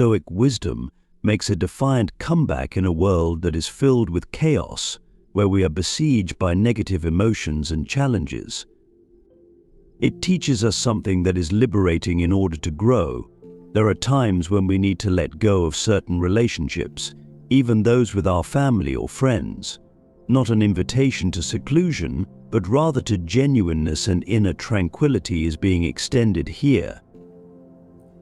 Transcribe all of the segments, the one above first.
Stoic wisdom makes a defiant comeback in a world that is filled with chaos, where we are besieged by negative emotions and challenges. It teaches us something that is liberating in order to grow. There are times when we need to let go of certain relationships, even those with our family or friends. Not an invitation to seclusion, but rather to genuineness and inner tranquility is being extended here.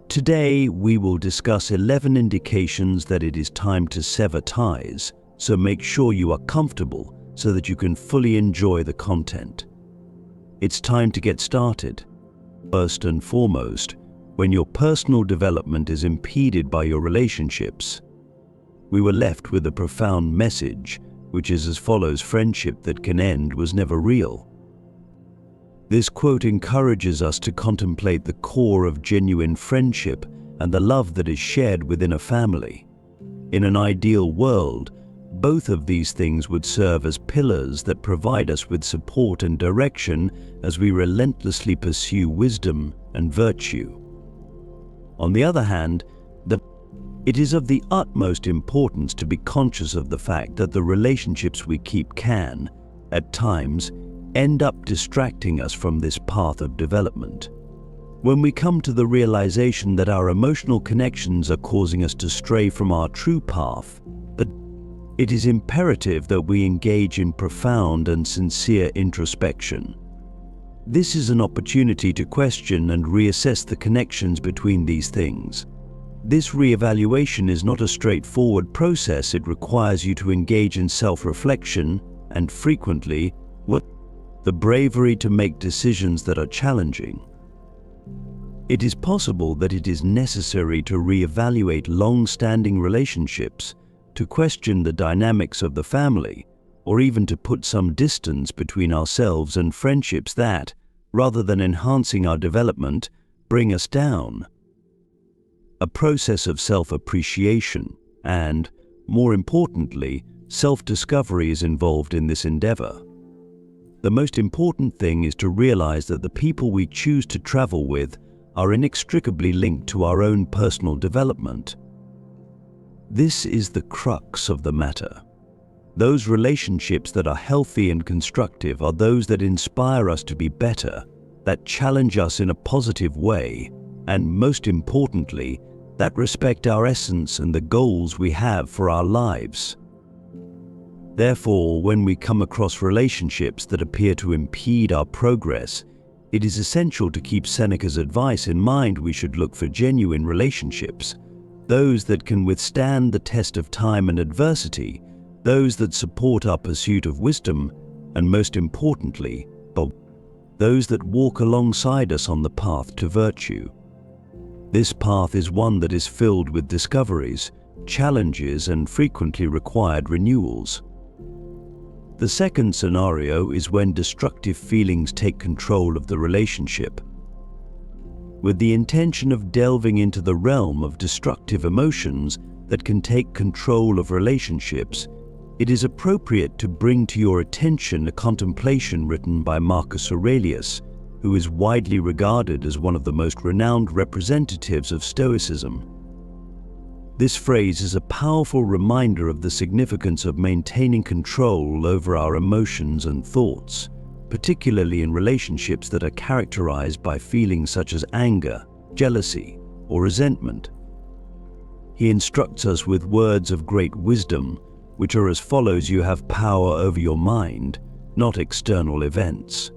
Today, we will discuss 11 indications that it is time to sever ties, so make sure you are comfortable so that you can fully enjoy the content. It's time to get started. First and foremost, when your personal development is impeded by your relationships, we were left with a profound message, which is as follows: friendship that can end was never real. This quote encourages us to contemplate the core of genuine friendship and the love that is shared within a family. In an ideal world, both of these things would serve as pillars that provide us with support and direction as we relentlessly pursue wisdom and virtue. On the other hand, it is of the utmost importance to be conscious of the fact that the relationships we keep can, at times, end up distracting us from this path of development. When we come to the realization that our emotional connections are causing us to stray from our true path, it is imperative that we engage in profound and sincere introspection. This is an opportunity to question and reassess the connections between these things. This reevaluation is not a straightforward process. It requires you to engage in self-reflection and, frequently, the bravery to make decisions that are challenging. It is possible that it is necessary to reevaluate long-standing relationships, to question the dynamics of the family, or even to put some distance between ourselves and friendships that, rather than enhancing our development, bring us down. A process of self-appreciation and, more importantly, self-discovery is involved in this endeavor. The most important thing is to realize that the people we choose to travel with are inextricably linked to our own personal development. This is the crux of the matter. Those relationships that are healthy and constructive are those that inspire us to be better, that challenge us in a positive way, and most importantly, that respect our essence and the goals we have for our lives. Therefore, when we come across relationships that appear to impede our progress, it is essential to keep Seneca's advice in mind. We should look for genuine relationships, those that can withstand the test of time and adversity, those that support our pursuit of wisdom, and most importantly, those that walk alongside us on the path to virtue. This path is one that is filled with discoveries, challenges, and frequently required renewals. The second scenario is when destructive feelings take control of the relationship. With the intention of delving into the realm of destructive emotions that can take control of relationships, it is appropriate to bring to your attention a contemplation written by Marcus Aurelius, who is widely regarded as one of the most renowned representatives of Stoicism. This phrase is a powerful reminder of the significance of maintaining control over our emotions and thoughts, particularly in relationships that are characterized by feelings such as anger, jealousy, or resentment. He instructs us with words of great wisdom, which are as follows: you have power over your mind, not external events.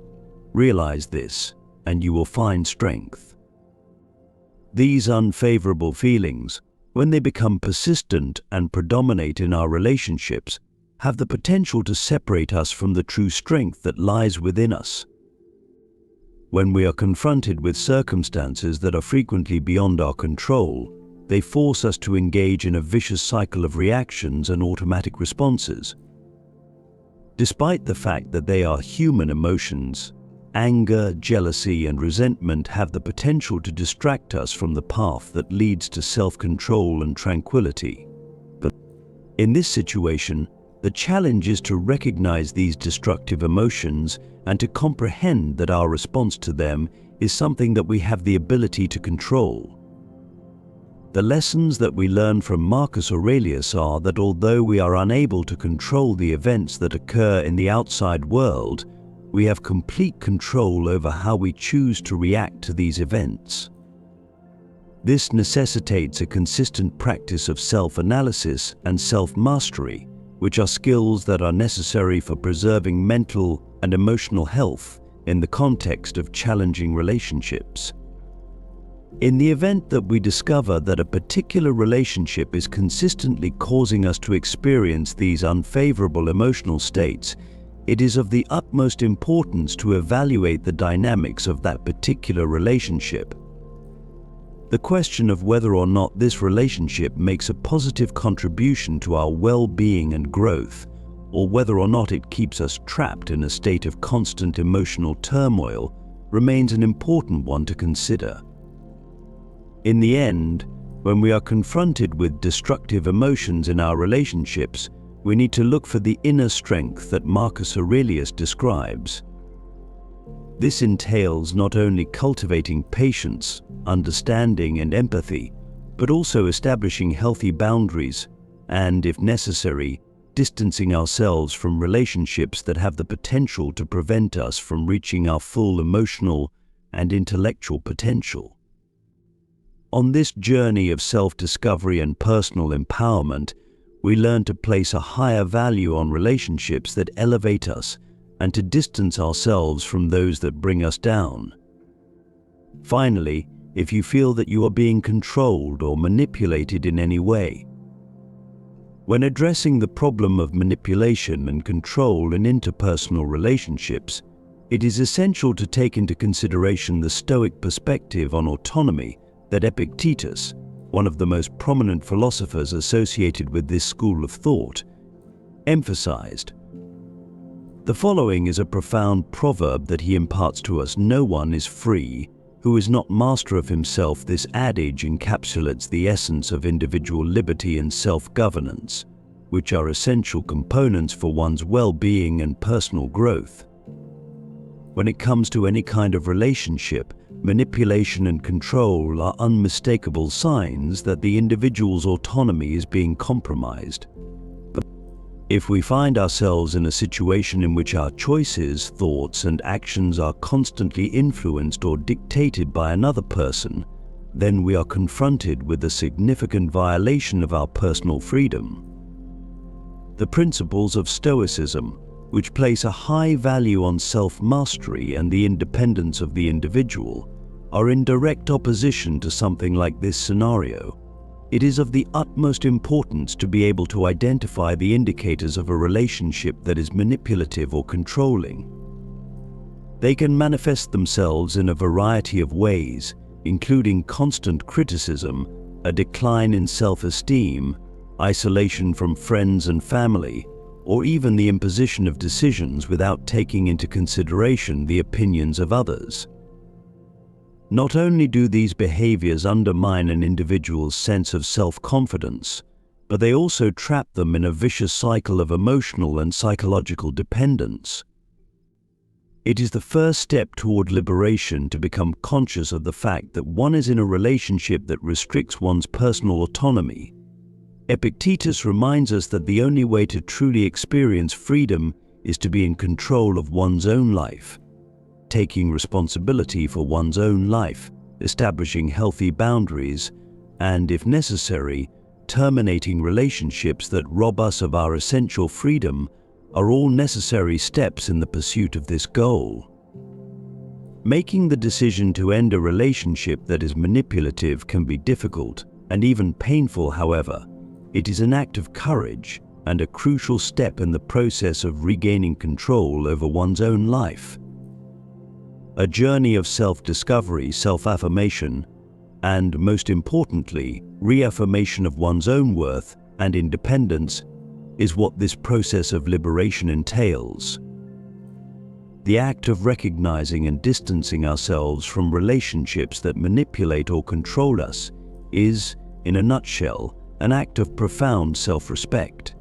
Realize this, and you will find strength. These unfavorable feelings, when they become persistent and predominate in our relationships, have the potential to separate us from the true strength that lies within us. When we are confronted with circumstances that are frequently beyond our control, they force us to engage in a vicious cycle of reactions and automatic responses. Despite the fact that they are human emotions, anger, jealousy, and resentment have the potential to distract us from the path that leads to self-control and tranquility. But in this situation, the challenge is to recognize these destructive emotions and to comprehend that our response to them is something that we have the ability to control. The lessons that we learn from Marcus Aurelius are that although we are unable to control the events that occur in the outside world, we have complete control over how we choose to react to these events. This necessitates a consistent practice of self-analysis and self-mastery, which are skills that are necessary for preserving mental and emotional health in the context of challenging relationships. In the event that we discover that a particular relationship is consistently causing us to experience these unfavorable emotional states, it is of the utmost importance to evaluate the dynamics of that particular relationship. The question of whether or not this relationship makes a positive contribution to our well-being and growth, or whether or not it keeps us trapped in a state of constant emotional turmoil, remains an important one to consider. In the end, when we are confronted with destructive emotions in our relationships, we need to look for the inner strength that Marcus Aurelius describes. This entails not only cultivating patience, understanding, and empathy, but also establishing healthy boundaries and, if necessary, distancing ourselves from relationships that have the potential to prevent us from reaching our full emotional and intellectual potential. On this journey of self-discovery and personal empowerment, we learn to place a higher value on relationships that elevate us and to distance ourselves from those that bring us down. Finally, if you feel that you are being controlled or manipulated in any way, when addressing the problem of manipulation and control in interpersonal relationships, it is essential to take into consideration the Stoic perspective on autonomy that Epictetus, one of the most prominent philosophers associated with this school of thought, emphasized. The following is a profound proverb that he imparts to us: "No one is free who is not master of himself." This adage encapsulates the essence of individual liberty and self-governance, which are essential components for one's well-being and personal growth. When it comes to any kind of relationship, manipulation and control are unmistakable signs that the individual's autonomy is being compromised. If we find ourselves in a situation in which our choices, thoughts, and actions are constantly influenced or dictated by another person, then we are confronted with a significant violation of our personal freedom. The principles of Stoicism, which place a high value on self-mastery and the independence of the individual, are in direct opposition to something like this scenario. It is of the utmost importance to be able to identify the indicators of a relationship that is manipulative or controlling. They can manifest themselves in a variety of ways, including constant criticism, a decline in self-esteem, isolation from friends and family, or even the imposition of decisions without taking into consideration the opinions of others. Not only do these behaviors undermine an individual's sense of self-confidence, but they also trap them in a vicious cycle of emotional and psychological dependence. It is the first step toward liberation to become conscious of the fact that one is in a relationship that restricts one's personal autonomy. Epictetus reminds us that the only way to truly experience freedom is to be in control of one's own life, taking responsibility for one's own life, establishing healthy boundaries, and, if necessary, terminating relationships that rob us of our essential freedom are all necessary steps in the pursuit of this goal. Making the decision to end a relationship that is manipulative can be difficult and even painful. However, it is an act of courage and a crucial step in the process of regaining control over one's own life. A journey of self-discovery, self-affirmation, and, most importantly, reaffirmation of one's own worth and independence is what this process of liberation entails. The act of recognizing and distancing ourselves from relationships that manipulate or control us is, in a nutshell, an act of profound self-respect.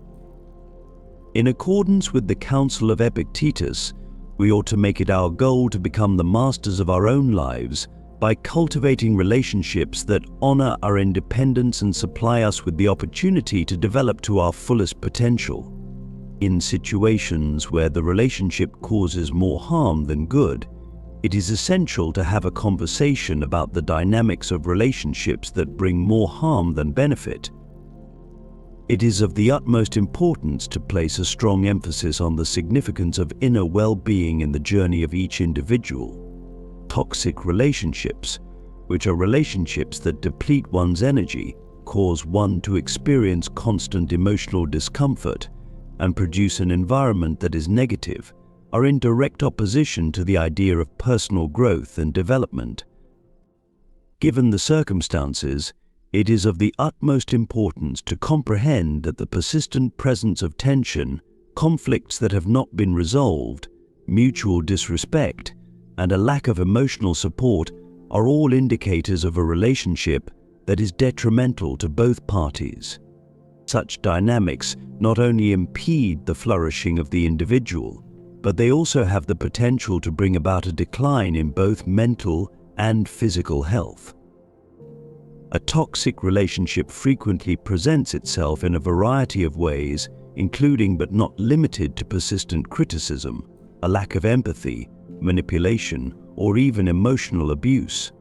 In accordance with the counsel of Epictetus, we ought to make it our goal to become the masters of our own lives by cultivating relationships that honor our independence and supply us with the opportunity to develop to our fullest potential. In situations where the relationship causes more harm than good, it is essential to have a conversation about the dynamics of relationships that bring more harm than benefit. It is of the utmost importance to place a strong emphasis on the significance of inner well-being in the journey of each individual. Toxic relationships, which are relationships that deplete one's energy, cause one to experience constant emotional discomfort, and produce an environment that is negative, are in direct opposition to the idea of personal growth and development. Given the circumstances, it is of the utmost importance to comprehend that the persistent presence of tension, conflicts that have not been resolved, mutual disrespect, and a lack of emotional support are all indicators of a relationship that is detrimental to both parties. Such dynamics not only impede the flourishing of the individual, but they also have the potential to bring about a decline in both mental and physical health. A toxic relationship frequently presents itself in a variety of ways, including but not limited to persistent criticism, a lack of empathy, manipulation, or even emotional abuse.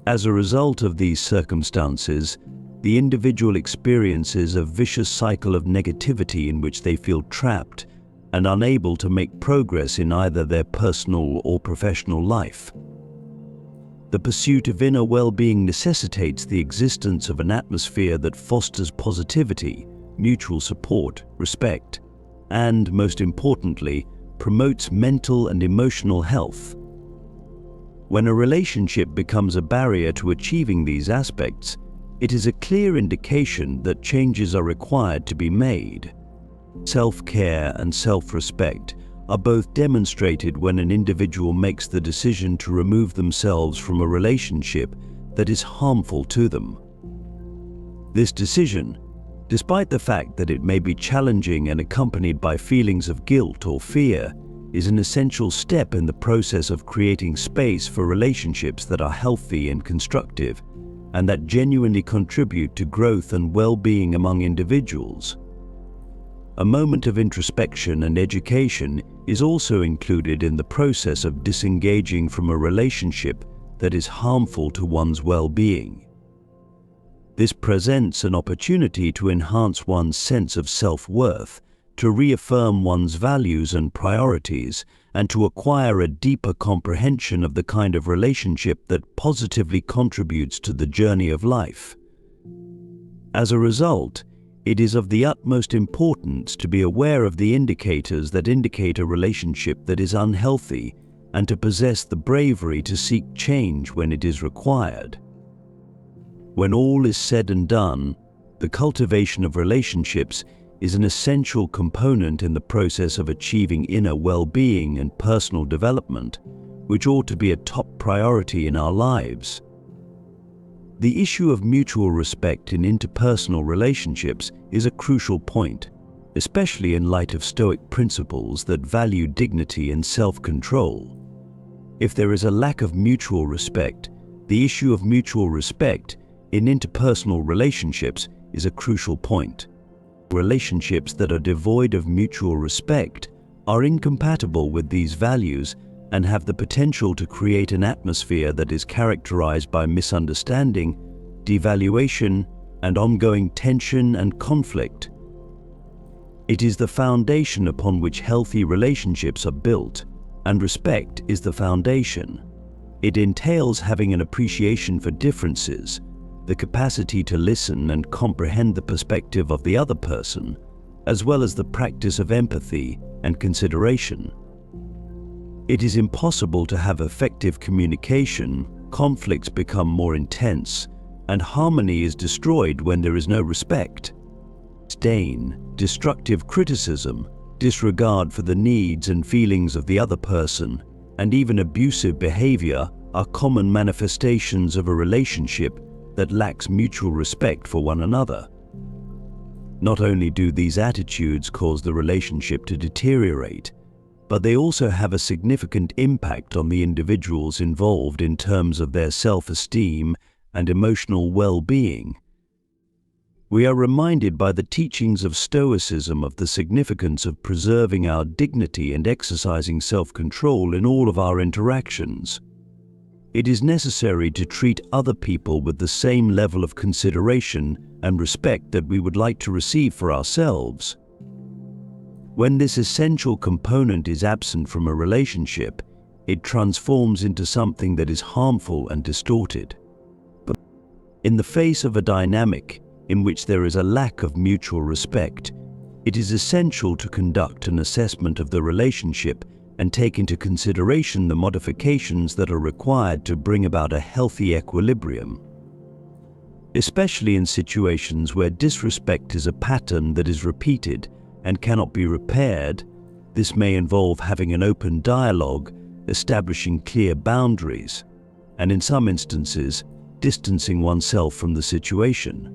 As a result of these circumstances, the individual experiences a vicious cycle of negativity in which they feel trapped and unable to make progress in either their personal or professional life. The pursuit of inner well-being necessitates the existence of an atmosphere that fosters positivity, mutual support, respect, and, most importantly, promotes mental and emotional health. When a relationship becomes a barrier to achieving these aspects, it is a clear indication that changes are required to be made. Self-care and self-respect are both demonstrated when an individual makes the decision to remove themselves from a relationship that is harmful to them. This decision, despite the fact that it may be challenging and accompanied by feelings of guilt or fear, is an essential step in the process of creating space for relationships that are healthy and constructive, and that genuinely contribute to growth and well-being among individuals. A moment of introspection and education is also included in the process of disengaging from a relationship that is harmful to one's well-being. This presents an opportunity to enhance one's sense of self-worth, to reaffirm one's values and priorities, and to acquire a deeper comprehension of the kind of relationship that positively contributes to the journey of life. As a result, it is of the utmost importance to be aware of the indicators that indicate a relationship that is unhealthy, and to possess the bravery to seek change when it is required. When all is said and done, the cultivation of relationships is an essential component in the process of achieving inner well-being and personal development, which ought to be a top priority in our lives. The issue of mutual respect in interpersonal relationships is a crucial point, especially in light of Stoic principles that value dignity and self-control. If there is a lack of mutual respect, the issue of mutual respect in interpersonal relationships is a crucial point. Relationships that are devoid of mutual respect are incompatible with these values and have the potential to create an atmosphere that is characterized by misunderstanding, devaluation, and ongoing tension and conflict. It is the foundation upon which healthy relationships are built, and respect is the foundation. It entails having an appreciation for differences, the capacity to listen and comprehend the perspective of the other person, as well as the practice of empathy and consideration. It is impossible to have effective communication, conflicts become more intense, and harmony is destroyed when there is no respect. Disdain, destructive criticism, disregard for the needs and feelings of the other person, and even abusive behavior are common manifestations of a relationship that lacks mutual respect for one another. Not only do these attitudes cause the relationship to deteriorate, but they also have a significant impact on the individuals involved in terms of their self-esteem and emotional well-being. We are reminded by the teachings of Stoicism of the significance of preserving our dignity and exercising self-control in all of our interactions. It is necessary to treat other people with the same level of consideration and respect that we would like to receive for ourselves. When this essential component is absent from a relationship, it transforms into something that is harmful and distorted. But in the face of a dynamic in which there is a lack of mutual respect, it is essential to conduct an assessment of the relationship and take into consideration the modifications that are required to bring about a healthy equilibrium. Especially in situations where disrespect is a pattern that is repeated and cannot be repaired, this may involve having an open dialogue, establishing clear boundaries, and in some instances, distancing oneself from the situation.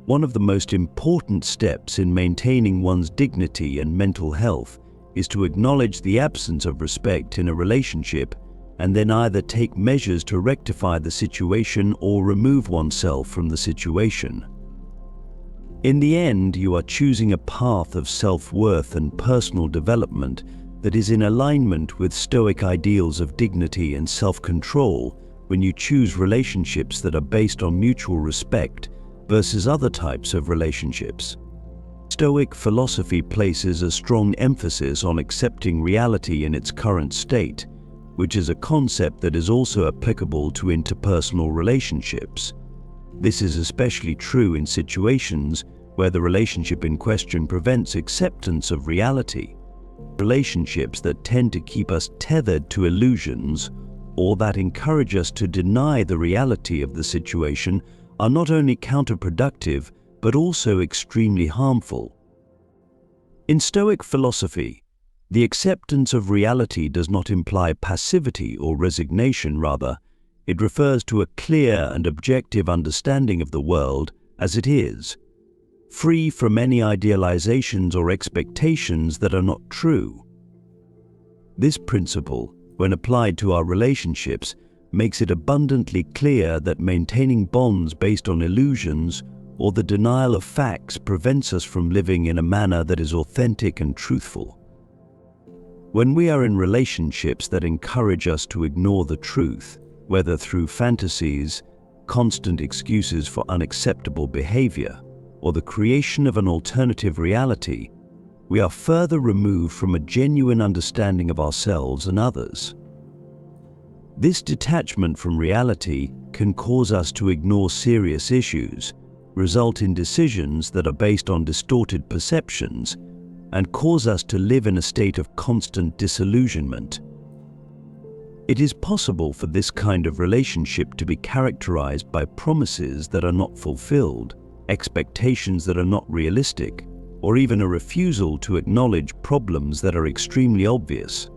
One of the most important steps in maintaining one's dignity and mental health is to acknowledge the absence of respect in a relationship and then either take measures to rectify the situation or remove oneself from the situation. In the end, you are choosing a path of self-worth and personal development that is in alignment with Stoic ideals of dignity and self-control when you choose relationships that are based on mutual respect versus other types of relationships. Stoic philosophy places a strong emphasis on accepting reality in its current state, which is a concept that is also applicable to interpersonal relationships. This is especially true in situations where the relationship in question prevents acceptance of reality. Relationships that tend to keep us tethered to illusions or that encourage us to deny the reality of the situation are not only counterproductive but also extremely harmful. In Stoic philosophy, the acceptance of reality does not imply passivity or resignation. Rather, it refers to a clear and objective understanding of the world as it is, free from any idealizations or expectations that are not true. This principle, when applied to our relationships, makes it abundantly clear that maintaining bonds based on illusions or the denial of facts prevents us from living in a manner that is authentic and truthful. When we are in relationships that encourage us to ignore the truth, whether through fantasies, constant excuses for unacceptable behavior, or the creation of an alternative reality, we are further removed from a genuine understanding of ourselves and others. This detachment from reality can cause us to ignore serious issues, result in decisions that are based on distorted perceptions, and cause us to live in a state of constant disillusionment. It is possible for this kind of relationship to be characterized by promises that are not fulfilled, expectations that are not realistic, or even a refusal to acknowledge problems that are extremely obvious.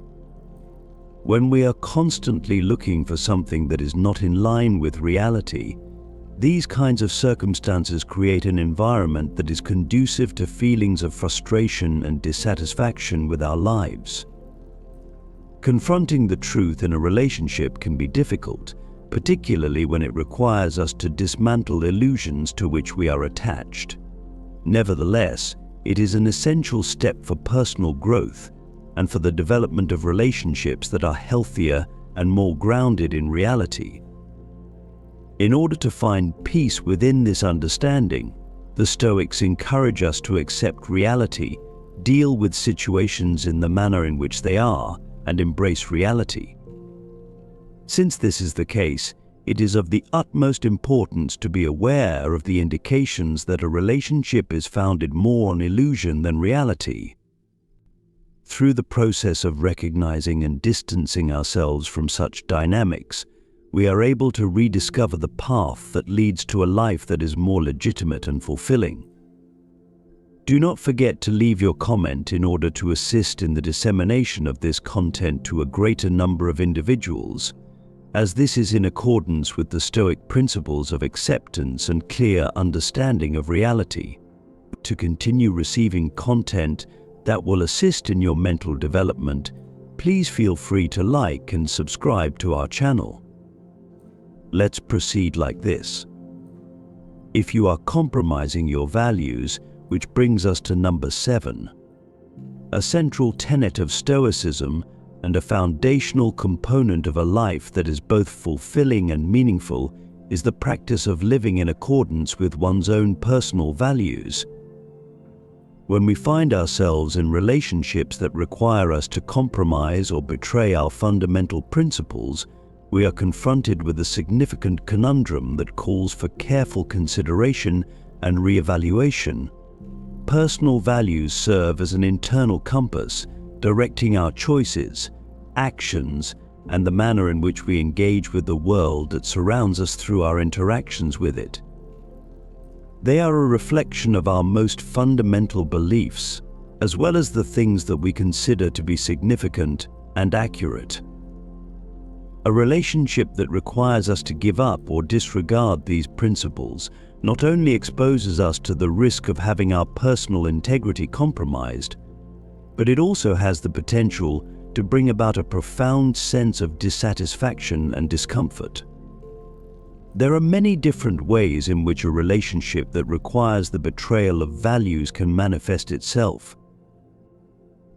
When we are constantly looking for something that is not in line with reality, these kinds of circumstances create an environment that is conducive to feelings of frustration and dissatisfaction with our lives. Confronting the truth in a relationship can be difficult, particularly when it requires us to dismantle illusions to which we are attached. Nevertheless, it is an essential step for personal growth and for the development of relationships that are healthier and more grounded in reality. In order to find peace within this understanding, the Stoics encourage us to accept reality, deal with situations in the manner in which they are, and embrace reality. Since this is the case, it is of the utmost importance to be aware of the indications that a relationship is founded more on illusion than reality. Through the process of recognizing and distancing ourselves from such dynamics, we are able to rediscover the path that leads to a life that is more legitimate and fulfilling. Do not forget to leave your comment in order to assist in the dissemination of this content to a greater number of individuals, as this is in accordance with the Stoic principles of acceptance and clear understanding of reality. To continue receiving content, that will assist in your mental development, please feel free to like and subscribe to our channel. Let's proceed like this. If you are compromising your values, which brings us to number 7. A central tenet of Stoicism and a foundational component of a life that is both fulfilling and meaningful is the practice of living in accordance with one's own personal values. When we find ourselves in relationships that require us to compromise or betray our fundamental principles, we are confronted with a significant conundrum that calls for careful consideration and re-evaluation. Personal values serve as an internal compass, directing our choices, actions, and the manner in which we engage with the world that surrounds us through our interactions with it. They are a reflection of our most fundamental beliefs, as well as the things that we consider to be significant and accurate. A relationship that requires us to give up or disregard these principles not only exposes us to the risk of having our personal integrity compromised, but it also has the potential to bring about a profound sense of dissatisfaction and discomfort. There are many different ways in which a relationship that requires the betrayal of values can manifest itself.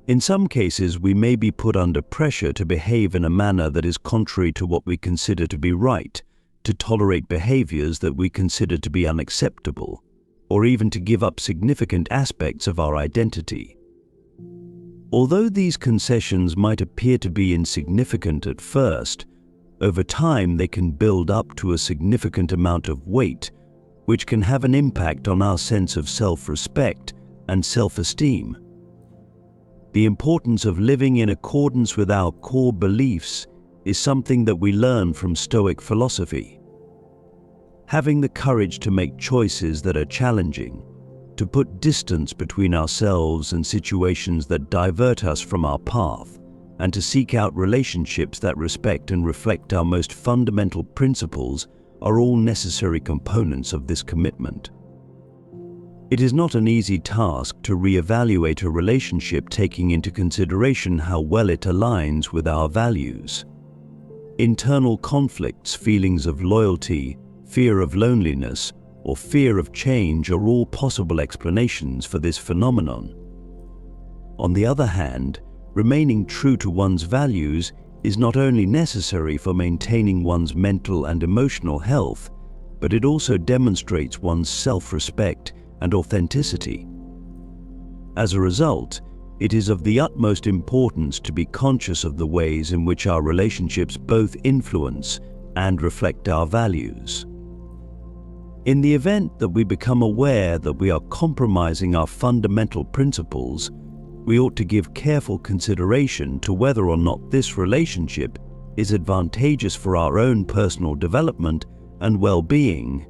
In some cases, we may be put under pressure to behave in a manner that is contrary to what we consider to be right, to tolerate behaviors that we consider to be unacceptable, or even to give up significant aspects of our identity. Although these concessions might appear to be insignificant at first, over time they can build up to a significant amount of weight, which can have an impact on our sense of self-respect and self-esteem. The importance of living in accordance with our core beliefs is something that we learn from Stoic philosophy. Having the courage to make choices that are challenging, to put distance between ourselves and situations that divert us from our path, and to seek out relationships that respect and reflect our most fundamental principles are all necessary components of this commitment. It is not an easy task to re-evaluate a relationship taking into consideration how well it aligns with our values. Internal conflicts, feelings of loyalty, fear of loneliness, or fear of change are all possible explanations for this phenomenon. On the other hand, remaining true to one's values is not only necessary for maintaining one's mental and emotional health, but it also demonstrates one's self-respect and authenticity. As a result, it is of the utmost importance to be conscious of the ways in which our relationships both influence and reflect our values. In the event that we become aware that we are compromising our fundamental principles, we ought to give careful consideration to whether or not this relationship is advantageous for our own personal development and well-being.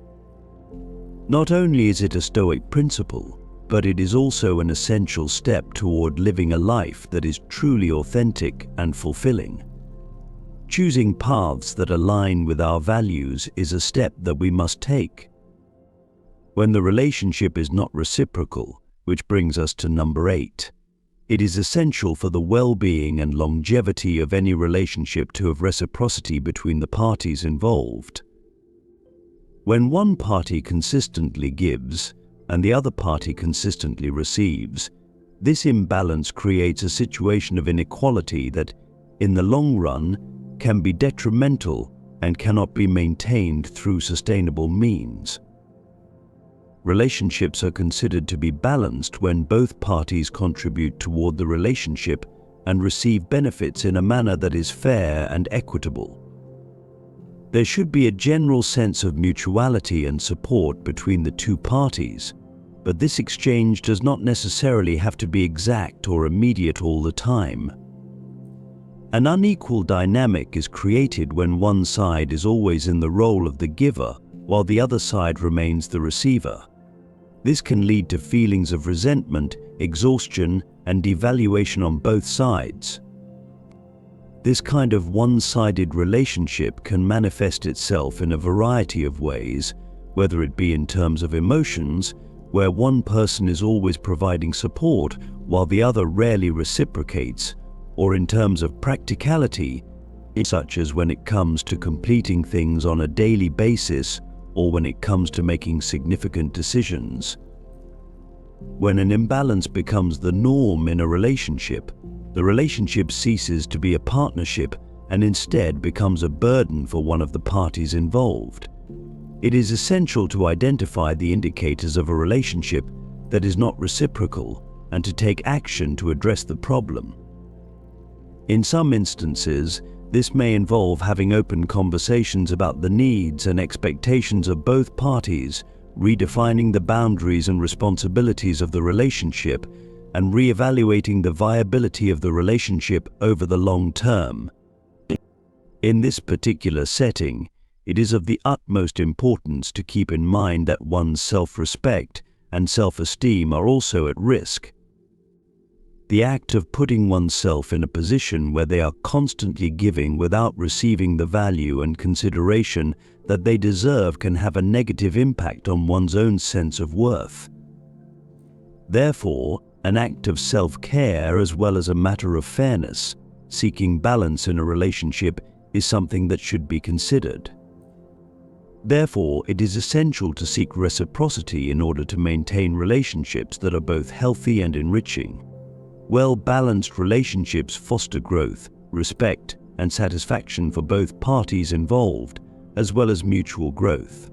Not only is it a Stoic principle, but it is also an essential step toward living a life that is truly authentic and fulfilling. Choosing paths that align with our values is a step that we must take. When the relationship is not reciprocal, which brings us to number 8, it is essential for the well-being and longevity of any relationship to have reciprocity between the parties involved. When one party consistently gives and the other party consistently receives, this imbalance creates a situation of inequality that, in the long run, can be detrimental and cannot be maintained through sustainable means. Relationships are considered to be balanced when both parties contribute toward the relationship and receive benefits in a manner that is fair and equitable. There should be a general sense of mutuality and support between the two parties, but this exchange does not necessarily have to be exact or immediate all the time. An unequal dynamic is created when one side is always in the role of the giver while the other side remains the receiver. This can lead to feelings of resentment, exhaustion, and devaluation on both sides. This kind of one-sided relationship can manifest itself in a variety of ways, whether it be in terms of emotions, where one person is always providing support while the other rarely reciprocates, or in terms of practicality, such as when it comes to completing things on a daily basis or when it comes to making significant decisions. When an imbalance becomes the norm in a relationship, the relationship ceases to be a partnership and instead becomes a burden for one of the parties involved. It is essential to identify the indicators of a relationship that is not reciprocal and to take action to address the problem. In some instances, this may involve having open conversations about the needs and expectations of both parties, redefining the boundaries and responsibilities of the relationship, and re-evaluating the viability of the relationship over the long term. In this particular setting, it is of the utmost importance to keep in mind that one's self-respect and self-esteem are also at risk. The act of putting oneself in a position where they are constantly giving without receiving the value and consideration that they deserve can have a negative impact on one's own sense of worth. Therefore, an act of self-care as well as a matter of fairness, seeking balance in a relationship, is something that should be considered. Therefore, it is essential to seek reciprocity in order to maintain relationships that are both healthy and enriching. Well-balanced relationships foster growth, respect, and satisfaction for both parties involved, as well as mutual growth.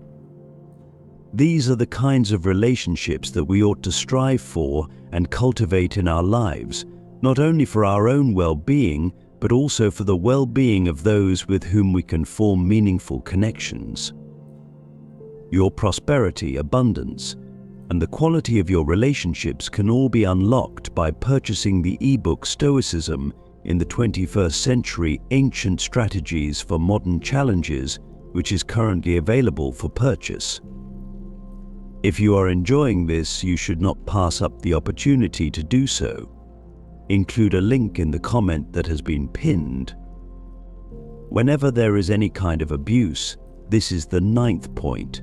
These are the kinds of relationships that we ought to strive for and cultivate in our lives, not only for our own well-being, but also for the well-being of those with whom we can form meaningful connections. Your prosperity, abundance, and the quality of your relationships can all be unlocked by purchasing the ebook Stoicism in the 21st Century Ancient Strategies for Modern Challenges, which is currently available for purchase. If you are enjoying this, you should not pass up the opportunity to do so. Include a link in the comment that has been pinned. Whenever there is any kind of abuse, this is the 9th point.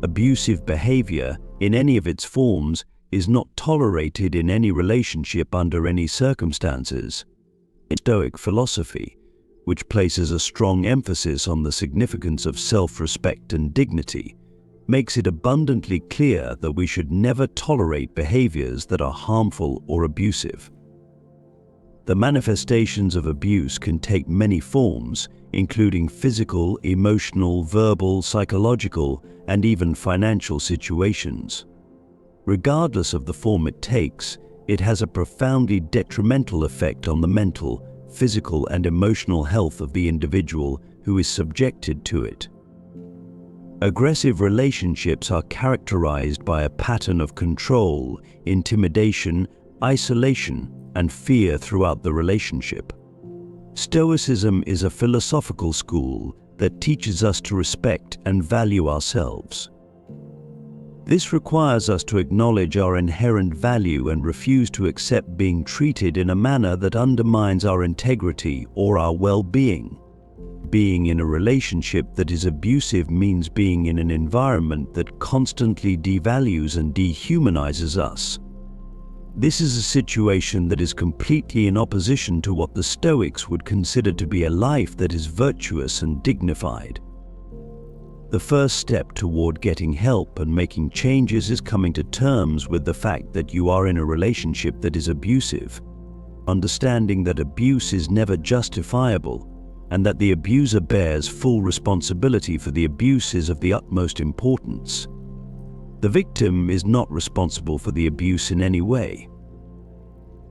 Abusive behavior, in any of its forms, is not tolerated in any relationship under any circumstances. Stoic philosophy, which places a strong emphasis on the significance of self-respect and dignity, makes it abundantly clear that we should never tolerate behaviors that are harmful or abusive. The manifestations of abuse can take many forms, including physical, emotional, verbal, psychological, and even financial situations. Regardless of the form it takes, it has a profoundly detrimental effect on the mental, physical, and emotional health of the individual who is subjected to it. Aggressive relationships are characterized by a pattern of control, intimidation, isolation, and fear throughout the relationship. Stoicism is a philosophical school that teaches us to respect and value ourselves. This requires us to acknowledge our inherent value and refuse to accept being treated in a manner that undermines our integrity or our well-being. Being in a relationship that is abusive means being in an environment that constantly devalues and dehumanizes us. This is a situation that is completely in opposition to what the Stoics would consider to be a life that is virtuous and dignified. The first step toward getting help and making changes is coming to terms with the fact that you are in a relationship that is abusive. Understanding that abuse is never justifiable and that the abuser bears full responsibility for the abuse is of the utmost importance. The victim is not responsible for the abuse in any way.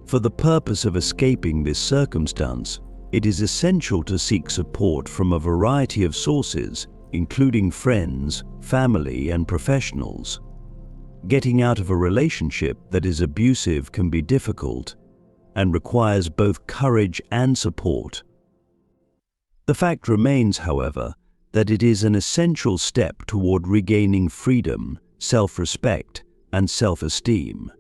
For the purpose of escaping this circumstance, it is essential to seek support from a variety of sources, including friends, family, and professionals. Getting out of a relationship that is abusive can be difficult and requires both courage and support. The fact remains, however, that it is an essential step toward regaining freedom, self-respect, and self-esteem.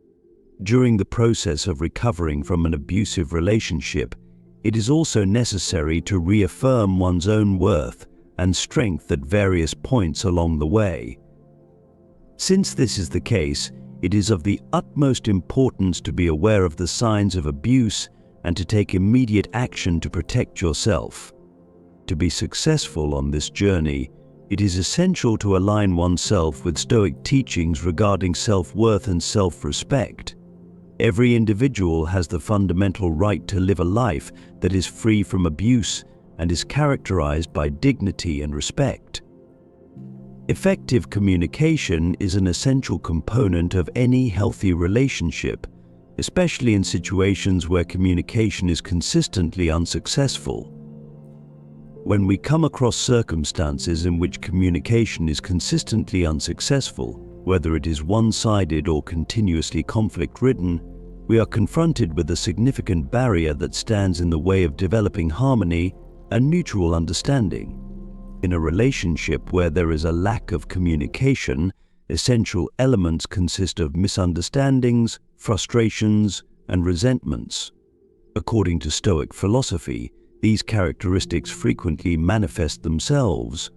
During the process of recovering from an abusive relationship, it is also necessary to reaffirm one's own worth and strength at various points along the way. Since this is the case, it is of the utmost importance to be aware of the signs of abuse and to take immediate action to protect yourself. To be successful on this journey, it is essential to align oneself with Stoic teachings regarding self-worth and self-respect. Every individual has the fundamental right to live a life that is free from abuse and is characterized by dignity and respect. Effective communication is an essential component of any healthy relationship, especially in situations where communication is consistently unsuccessful. When we come across circumstances in which communication is consistently unsuccessful, whether it is one-sided or continuously conflict-ridden, we are confronted with a significant barrier that stands in the way of developing harmony and mutual understanding. In a relationship where there is a lack of communication, essential elements consist of misunderstandings, frustrations, and resentments. According to Stoic philosophy, these characteristics frequently manifest themselves.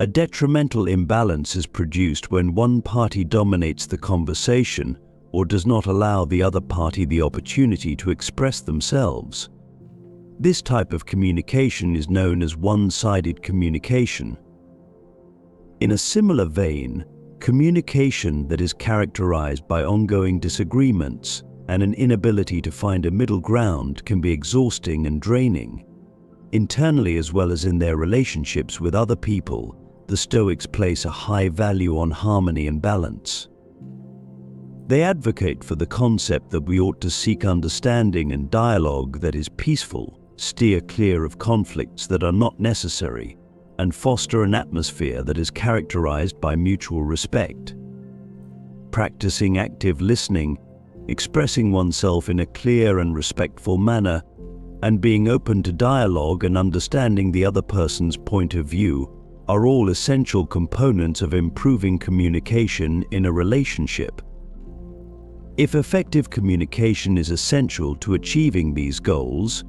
A detrimental imbalance is produced when one party dominates the conversation or does not allow the other party the opportunity to express themselves. This type of communication is known as one-sided communication. In a similar vein, communication that is characterized by ongoing disagreements and an inability to find a middle ground can be exhausting and draining. Internally as well as in their relationships with other people, the Stoics place a high value on harmony and balance. They advocate for the concept that we ought to seek understanding and dialogue that is peaceful, steer clear of conflicts that are not necessary, and foster an atmosphere that is characterized by mutual respect. Practicing active listening, expressing oneself in a clear and respectful manner, and being open to dialogue and understanding the other person's point of view are all essential components of improving communication in a relationship. If effective communication is essential to achieving these goals,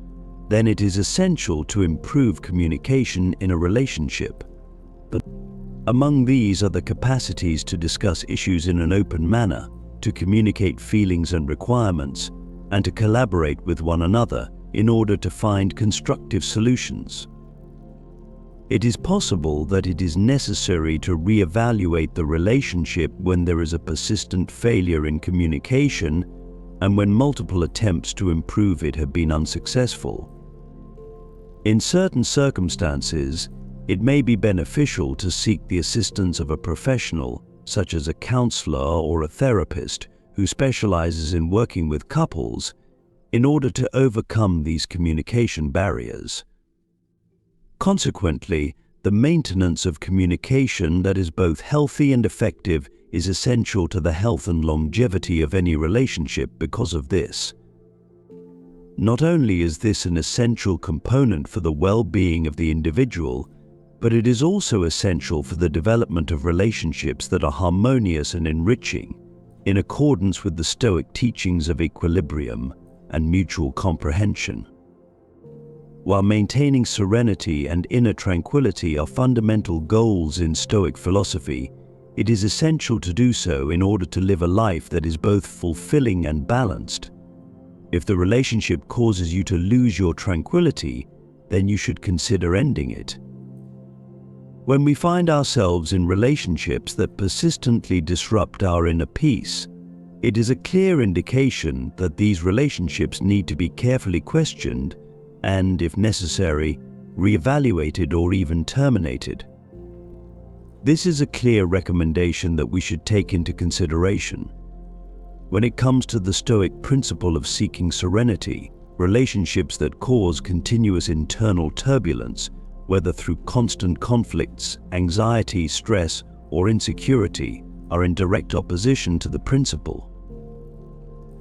then it is essential to improve communication in a relationship. But among these are the capacities to discuss issues in an open manner, to communicate feelings and requirements, and to collaborate with one another in order to find constructive solutions. It is possible that it is necessary to re-evaluate the relationship when there is a persistent failure in communication and when multiple attempts to improve it have been unsuccessful. In certain circumstances, it may be beneficial to seek the assistance of a professional, such as a counselor or a therapist who specializes in working with couples, in order to overcome these communication barriers. Consequently, the maintenance of communication that is both healthy and effective is essential to the health and longevity of any relationship because of this. Not only is this an essential component for the well-being of the individual, but it is also essential for the development of relationships that are harmonious and enriching, in accordance with the Stoic teachings of equilibrium and mutual comprehension. While maintaining serenity and inner tranquility are fundamental goals in Stoic philosophy, it is essential to do so in order to live a life that is both fulfilling and balanced. If the relationship causes you to lose your tranquility, then you should consider ending it. When we find ourselves in relationships that persistently disrupt our inner peace, it is a clear indication that these relationships need to be carefully questioned and, if necessary, re-evaluated or even terminated. This is a clear recommendation that we should take into consideration. When it comes to the Stoic principle of seeking serenity, relationships that cause continuous internal turbulence, whether through constant conflicts, anxiety, stress, or insecurity, are in direct opposition to the principle.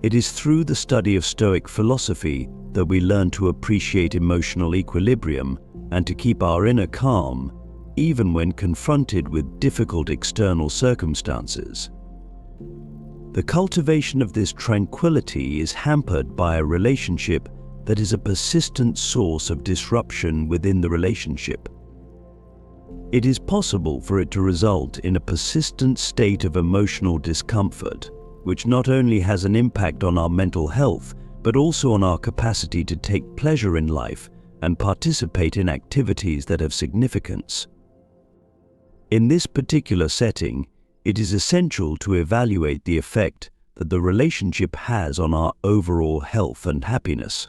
It is through the study of Stoic philosophy that we learn to appreciate emotional equilibrium and to keep our inner calm, even when confronted with difficult external circumstances. The cultivation of this tranquility is hampered by a relationship that is a persistent source of disruption within the relationship. it is possible for it to result in a persistent state of emotional discomfort, which not only has an impact on our mental health, but also on our capacity to take pleasure in life and participate in activities that have significance. In this particular setting, it is essential to evaluate the effect that the relationship has on our overall health and happiness.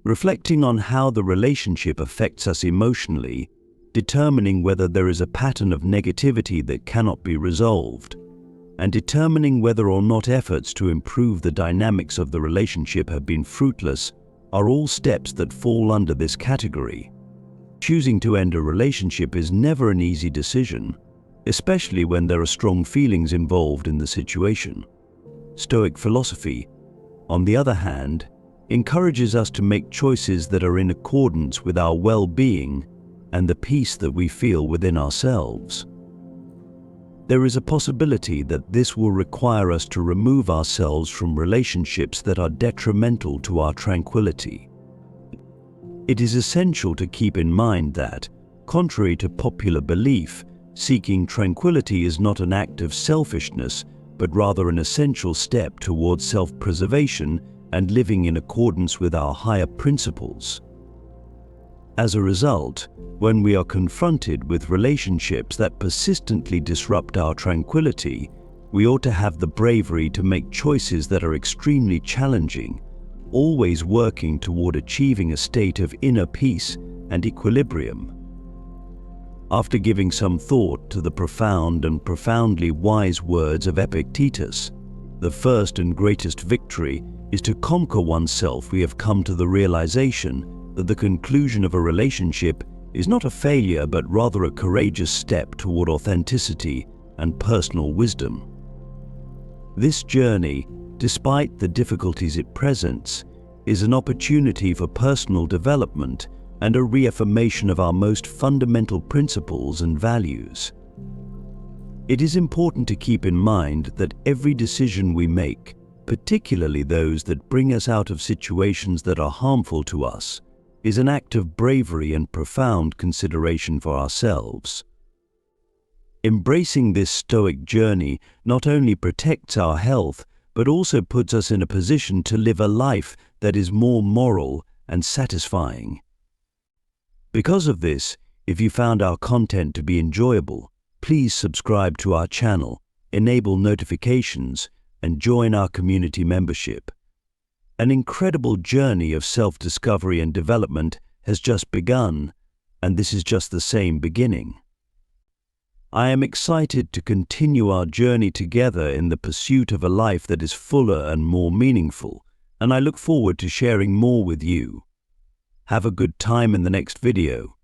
Reflecting on how the relationship affects us emotionally, determining whether there is a pattern of negativity that cannot be resolved, and determining whether or not efforts to improve the dynamics of the relationship have been fruitless are all steps that fall under this category. Choosing to end a relationship is never an easy decision, especially when there are strong feelings involved in the situation. Stoic philosophy, on the other hand, encourages us to make choices that are in accordance with our well-being and the peace that we feel within ourselves. There is a possibility that this will require us to remove ourselves from relationships that are detrimental to our tranquility. It is essential to keep in mind that, contrary to popular belief, seeking tranquility is not an act of selfishness, but rather an essential step towards self-preservation and living in accordance with our higher principles. As a result, when we are confronted with relationships that persistently disrupt our tranquility, we ought to have the bravery to make choices that are extremely challenging, always working toward achieving a state of inner peace and equilibrium. After giving some thought to the profound and profoundly wise words of Epictetus, the first and greatest victory is to conquer oneself, we have come to the realization that the conclusion of a relationship is not a failure but rather a courageous step toward authenticity and personal wisdom. This journey, despite the difficulties it presents, is an opportunity for personal development and a reaffirmation of our most fundamental principles and values. It is important to keep in mind that every decision we make, particularly those that bring us out of situations that are harmful to us, is an act of bravery and profound consideration for ourselves. Embracing this Stoic journey not only protects our health, but also puts us in a position to live a life that is more moral and satisfying. Because of this, if you found our content to be enjoyable, please subscribe to our channel, enable notifications, and join our community membership. An incredible journey of self-discovery and development has just begun, and this is just the same beginning. I am excited to continue our journey together in the pursuit of a life that is fuller and more meaningful, and I look forward to sharing more with you. Have a good time in the next video.